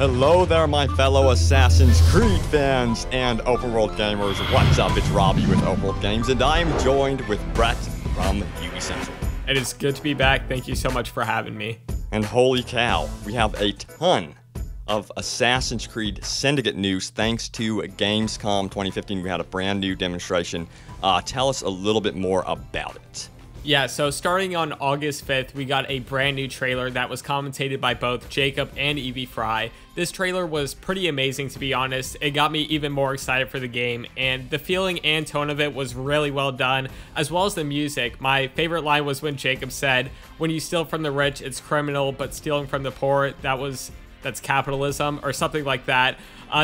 Hello there, my fellow Assassin's Creed fans and open world gamers. What's up? It's Robbie with Open World Games, and I am joined with Brett from UbiCentral. It is good to be back. Thank you so much for having me. And holy cow, we have a ton of Assassin's Creed Syndicate news thanks to Gamescom 2015. We had a brand new demonstration. Tell us a little bit more about it. Yeah, so starting on August 5th, we got a brand new trailer that was commentated by both Jacob and Evie Fry. This trailer was pretty amazing, to be honest. It got me even more excited for the game, and the feeling and tone of it was really well done, as well as the music. My favorite line was when Jacob said, "When you steal from the rich, it's criminal, but stealing from the poor, that's capitalism," or something like that.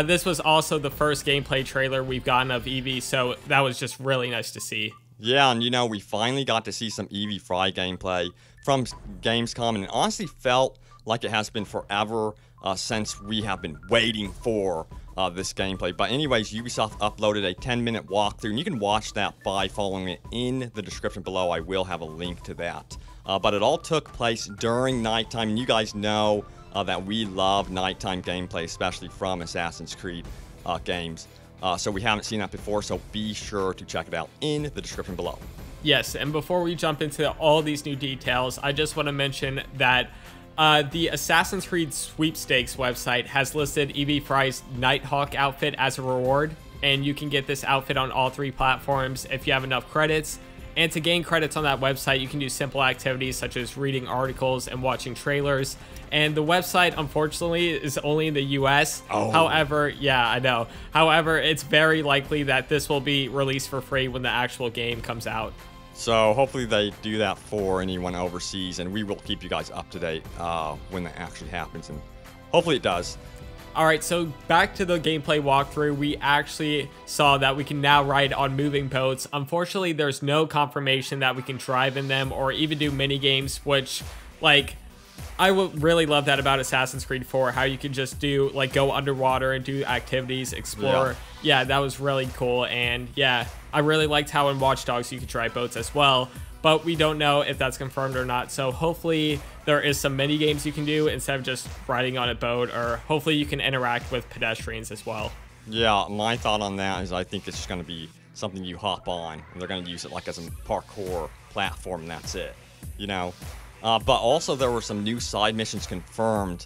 This was also the first gameplay trailer we've gotten of Evie, so that was just really nice to see. Yeah, and you know, we finally got to see some Evie Fry gameplay from Gamescom, and it honestly felt like it has been forever since we have been waiting for this gameplay. But anyways, Ubisoft uploaded a 10-minute walkthrough, and you can watch that by following it in the description below. I will have a link to that. But it all took place during nighttime, and you guys know that we love nighttime gameplay, especially from Assassin's Creed games. So we haven't seen that before, so be sure to check it out in the description below. Yes, and before we jump into all these new details, I just want to mention that the Assassin's Creed Sweepstakes website has listed Evie Fry's Nighthawk outfit as a reward, and you can get this outfit on all 3 platforms if you have enough credits. And to gain credits on that website, you can do simple activities such as reading articles and watching trailers. And the website, unfortunately, is only in the US. Oh. However, yeah, I know. However, it's very likely that this will be released for free when the actual game comes out. So hopefully they do that for anyone overseas, and we will keep you guys up to date when that actually happens, and hopefully it does. Alright, so back to the gameplay walkthrough, we actually saw that we can now ride on moving boats. Unfortunately, there's no confirmation that we can drive in them or even do mini games, which, like, I would really love that about Assassin's Creed 4, how you can just do, like, go underwater and do activities, explore. Yeah, that was really cool, and yeah, I really liked how in Watch Dogs you could drive boats as well. But we don't know if that's confirmed or not, so hopefully there is some mini games you can do instead of just riding on a boat, or hopefully you can interact with pedestrians as well. Yeah, my thought on that is I think it's just going to be something you hop on, and they're going to use it like as a parkour platform, and that's it, you know? But also there were some new side missions confirmed.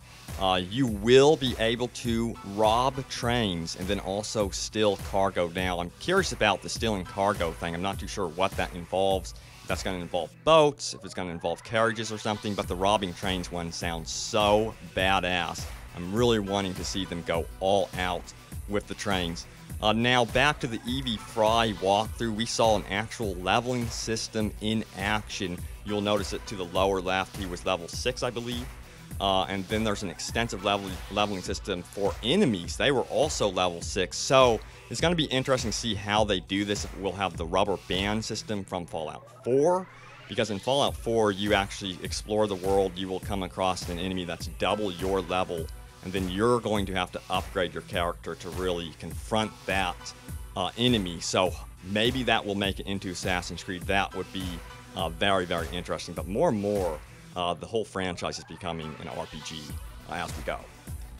You will be able to rob trains and then also steal cargo. Now, I'm curious about the stealing cargo thing. I'm not too sure what that involves. If that's going to involve boats, if it's going to involve carriages or something, but the robbing trains one sounds so badass. I'm really wanting to see them go all out with the trains. Now, back to the Evie Fry walkthrough, we saw an actual leveling system in action. You'll notice it to the lower left. He was level 6, I believe. And then there's an extensive leveling system for enemies. They were also level 6. So it's going to be interesting to see how they do this. We'll have the rubber band system from Fallout 4. Because in Fallout 4, you actually explore the world. You will come across an enemy that's double your level. And then you're going to have to upgrade your character to really confront that enemy. So maybe that will make it into Assassin's Creed. That would be very, very interesting. But more and more, the whole franchise is becoming an RPG as we go.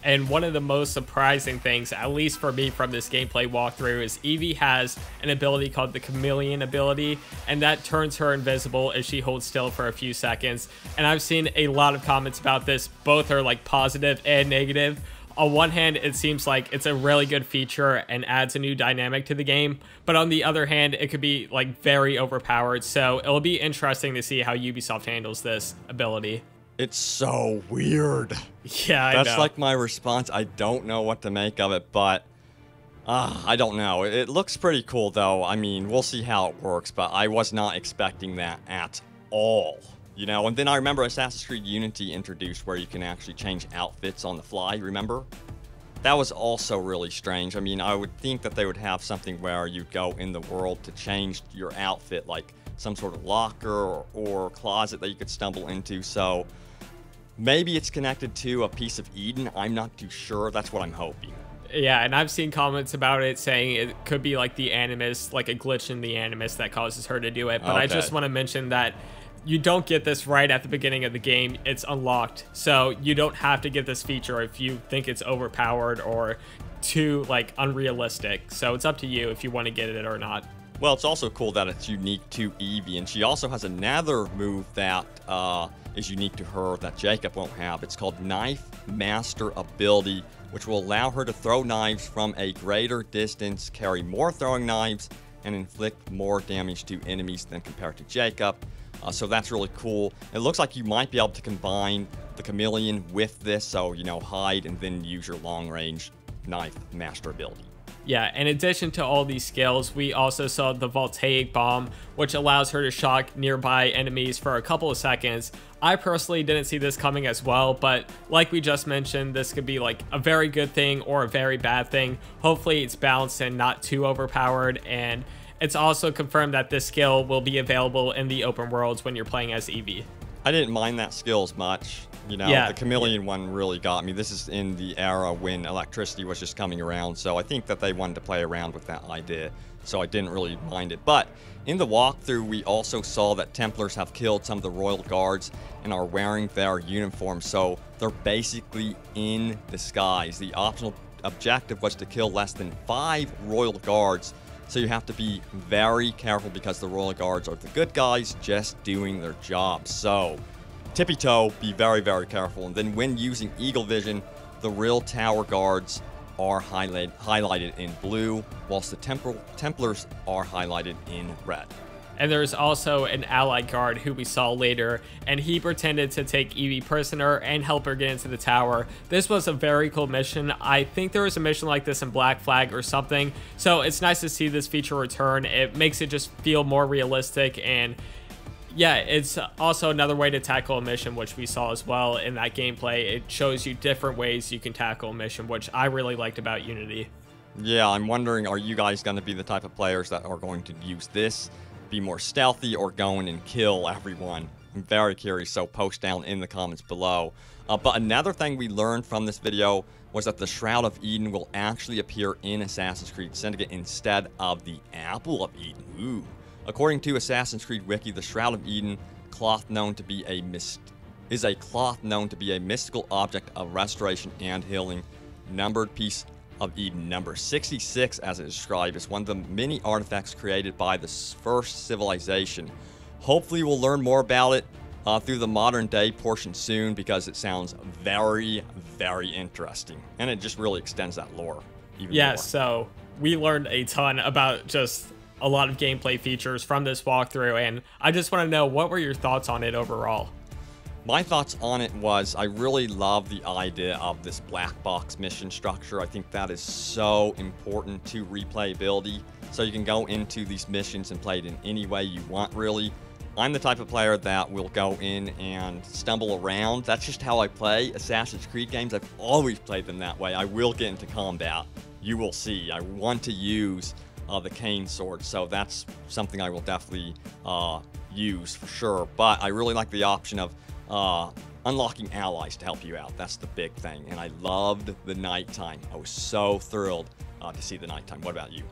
And one of the most surprising things, at least for me from this gameplay walkthrough, is Evie has an ability called the Chameleon Ability, and that turns her invisible if she holds still for a few seconds. And I've seen a lot of comments about this. Both are like positive and negative. On one hand, it seems like it's a really good feature and adds a new dynamic to the game, but on the other hand, it could be like very overpowered. So it'll be interesting to see how Ubisoft handles this ability. It's so weird. Yeah, I know. That's like my response. I don't know what to make of it, but I don't know. It looks pretty cool, though. I mean, we'll see how it works, but I was not expecting that at all. You know, and then I remember Assassin's Creed Unity introduced where you can actually change outfits on the fly, remember? That was also really strange. I mean, I would think that they would have something where you go in the world to change your outfit, like some sort of locker or closet that you could stumble into. So maybe it's connected to a piece of Eden. I'm not too sure. That's what I'm hoping. Yeah, and I've seen comments about it saying it could be like the Animus, like a glitch in the Animus that causes her to do it. But I just want to mention that you don't get this right at the beginning of the game. It's unlocked, so you don't have to get this feature if you think it's overpowered or too like unrealistic. So it's up to you if you want to get it or not. Well, it's also cool that it's unique to Eevee, and she also has another move that is unique to her that Jacob won't have. It's called Knife Master Ability, which will allow her to throw knives from a greater distance, carry more throwing knives, and inflict more damage to enemies than compared to Jacob. So that's really cool. It looks like you might be able to combine the Chameleon with this, so, you know, hide and then use your long-range Knife Master Ability. Yeah, in addition to all these skills, we also saw the voltaic bomb, which allows her to shock nearby enemies for a couple of seconds. I personally didn't see this coming as well, but like we just mentioned, this could be like a very good thing or a very bad thing. Hopefully it's balanced and not too overpowered, and it's also confirmed that this skill will be available in the open worlds when you're playing as Eevee. I didn't mind that skill as much. You know, yeah, the Chameleon one really got me. This is in the era when electricity was just coming around, so I think that they wanted to play around with that idea, so I didn't really mind it. But in the walkthrough, we also saw that Templars have killed some of the Royal Guards and are wearing their uniforms, so they're basically in disguise. The optional objective was to kill less than 5 Royal Guards, so you have to be very careful because the Royal Guards are the good guys just doing their job. So tippy toe, be very, very careful. And then when using Eagle Vision, the real Tower Guards are highlighted in blue, whilst the Templars are highlighted in red. And there's also an ally guard who we saw later, and he pretended to take Eevee prisoner and help her get into the tower. This was a very cool mission. I think there was a mission like this in Black Flag or something, so it's nice to see this feature return. It makes it just feel more realistic, and yeah, it's also another way to tackle a mission, which we saw as well in that gameplay. It shows you different ways you can tackle a mission, which I really liked about Unity. Yeah, I'm wondering, are you guys going to be the type of players that are going to use this, be more stealthy, or go in and kill everyone? I'm very curious, so post down in the comments below. But another thing we learned from this video was that the Shroud of Eden will actually appear in Assassin's Creed Syndicate instead of the Apple of Eden. Ooh. According to Assassin's Creed Wiki, the Shroud of Eden is a cloth known to be a mystical object of restoration and healing. Numbered piece of Eden, number 66 as it is described, is one of the many artifacts created by the first civilization. Hopefully we'll learn more about it through the modern day portion soon, because it sounds very, very interesting, and it just really extends that lore even more. So we learned a ton about just a lot of gameplay features from this walkthrough, and I just want to know, what were your thoughts on it overall? My thoughts on it was, I really love the idea of this black box mission structure. I think that is so important to replayability. So you can go into these missions and play it in any way you want, really. I'm the type of player that will go in and stumble around. That's just how I play Assassin's Creed games. I've always played them that way. I will get into combat. You will see. I want to use the cane sword, so that's something I will definitely use for sure. But I really like the option of unlocking allies to help you out. That's the big thing, and I loved the nighttime. I was so thrilled to see the nighttime. What about you?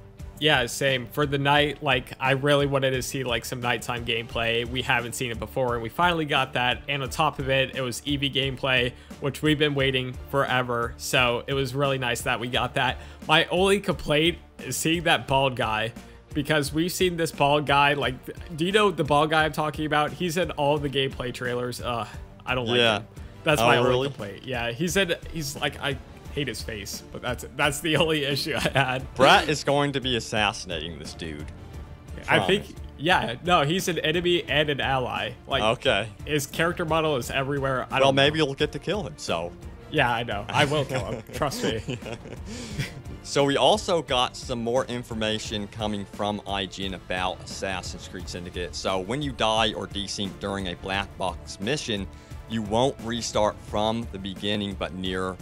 Yeah, same. For the night, like, I really wanted to see like some nighttime gameplay. We haven't seen it before, and we finally got that. And on top of it, it was Eevee gameplay, which we've been waiting forever. So it was really nice that we got that. My only complaint is seeing that bald guy, because we've seen this bald guy, like, do you know the bald guy I'm talking about? He's in all the gameplay trailers. I don't like him. That's my only complaint. Yeah, he's like, I hate his face, but that's the only issue I had. Brett is going to be assassinating this dude. I think, yeah, no, he's an enemy and an ally. Like, okay, his character model is everywhere. Well, maybe you'll get to kill him, so. Yeah, I know. I will kill him. Trust me. So we also got some more information coming from IGN about Assassin's Creed Syndicate. So when you die or desync during a black box mission, you won't restart from the beginning, but near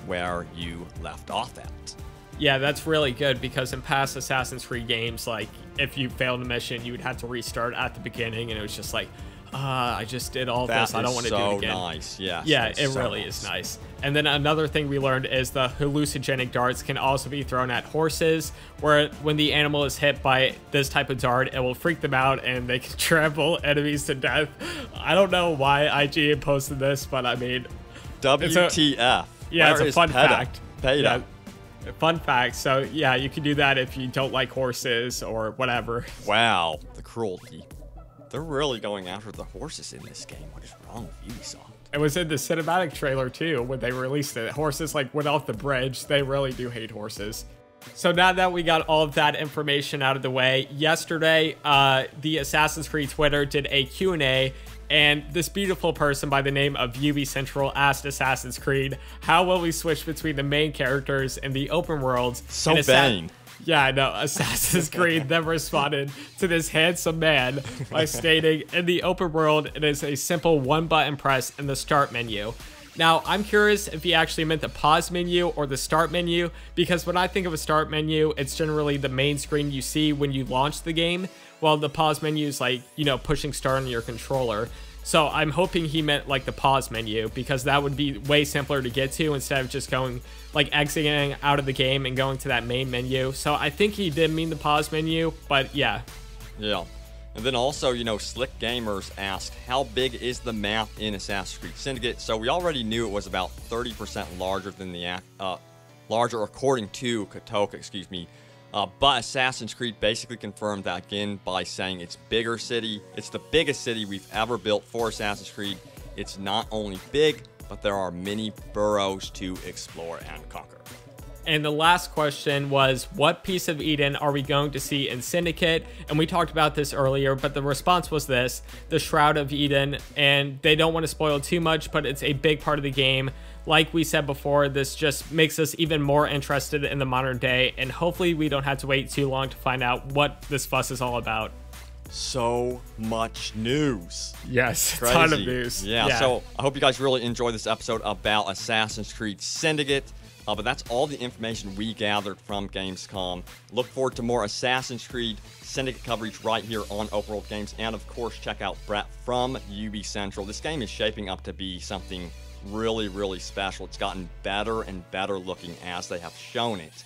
where you left off at. Yeah, that's really good, because in past Assassin's Creed games, like, if you failed a mission, you would have to restart at the beginning, and it was just like, I just did all That this. I don't want to do it again. Nice. Yes, Yeah, that's it so really is nice. And then another thing we learned is the hallucinogenic darts can also be thrown at horses, where when the animal is hit by this type of dart, it will freak them out and they can trample enemies to death. I don't know why IGN posted this, but I mean... WTF. Yeah, it's a fun fact. PETA. Yeah, fun fact. So yeah, you can do that if you don't like horses or whatever. Wow, the cruelty. They're really going after the horses in this game. What is wrong with Ubisoft? It was in the cinematic trailer too when they released it. Horses like went off the bridge. They really do hate horses. So now that we got all of that information out of the way, yesterday the Assassin's Creed Twitter did a Q&A, and this beautiful person by the name of UbiCentral asked Assassin's Creed, how will we switch between the main characters and the open worlds? So vain. Yeah, I know. Assassin's Creed then responded to this handsome man by stating, in the open world, it is a simple one-button press in the start menu. Now, I'm curious if he actually meant the pause menu or the start menu, because when I think of a start menu, it's generally the main screen you see when you launch the game, while the pause menu is like, you know, pushing start on your controller. So I'm hoping he meant like the pause menu, because that would be way simpler to get to instead of just going like exiting out of the game and going to that main menu. So I think he did mean the pause menu, but yeah. Yeah. And then also, you know, Slick Gamers asked, how big is the map in Assassin's Creed Syndicate? So we already knew it was about 30% larger than the, larger according to Kotoka, excuse me. But Assassin's Creed basically confirmed that again by saying it's bigger city. It's the biggest city we've ever built for Assassin's Creed. It's not only big, but there are many boroughs to explore and conquer. And the last question was, what piece of Eden are we going to see in Syndicate? And we talked about this earlier, but the response was this, the Shroud of Eden. And they don't want to spoil too much, but it's a big part of the game. Like we said before, this just makes us even more interested in the modern day. And hopefully we don't have to wait too long to find out what this fuss is all about. So much news. Yes, Crazy. a ton of news. Yeah, so I hope you guys really enjoyed this episode about Assassin's Creed Syndicate. But that's all the information we gathered from Gamescom. Look forward to more Assassin's Creed Syndicate coverage right here on Open World Games. And of course, check out Brett from UbiCentral. This game is shaping up to be something really, really special. It's gotten better and better looking as they have shown it.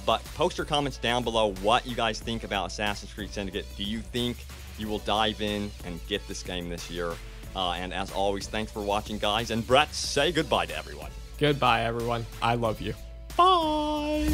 But post your comments down below what you guys think about Assassin's Creed Syndicate. Do you think you will dive in and get this game this year? And as always, thanks for watching, guys. And Brett, say goodbye to everyone. Goodbye, everyone. I love you. Bye.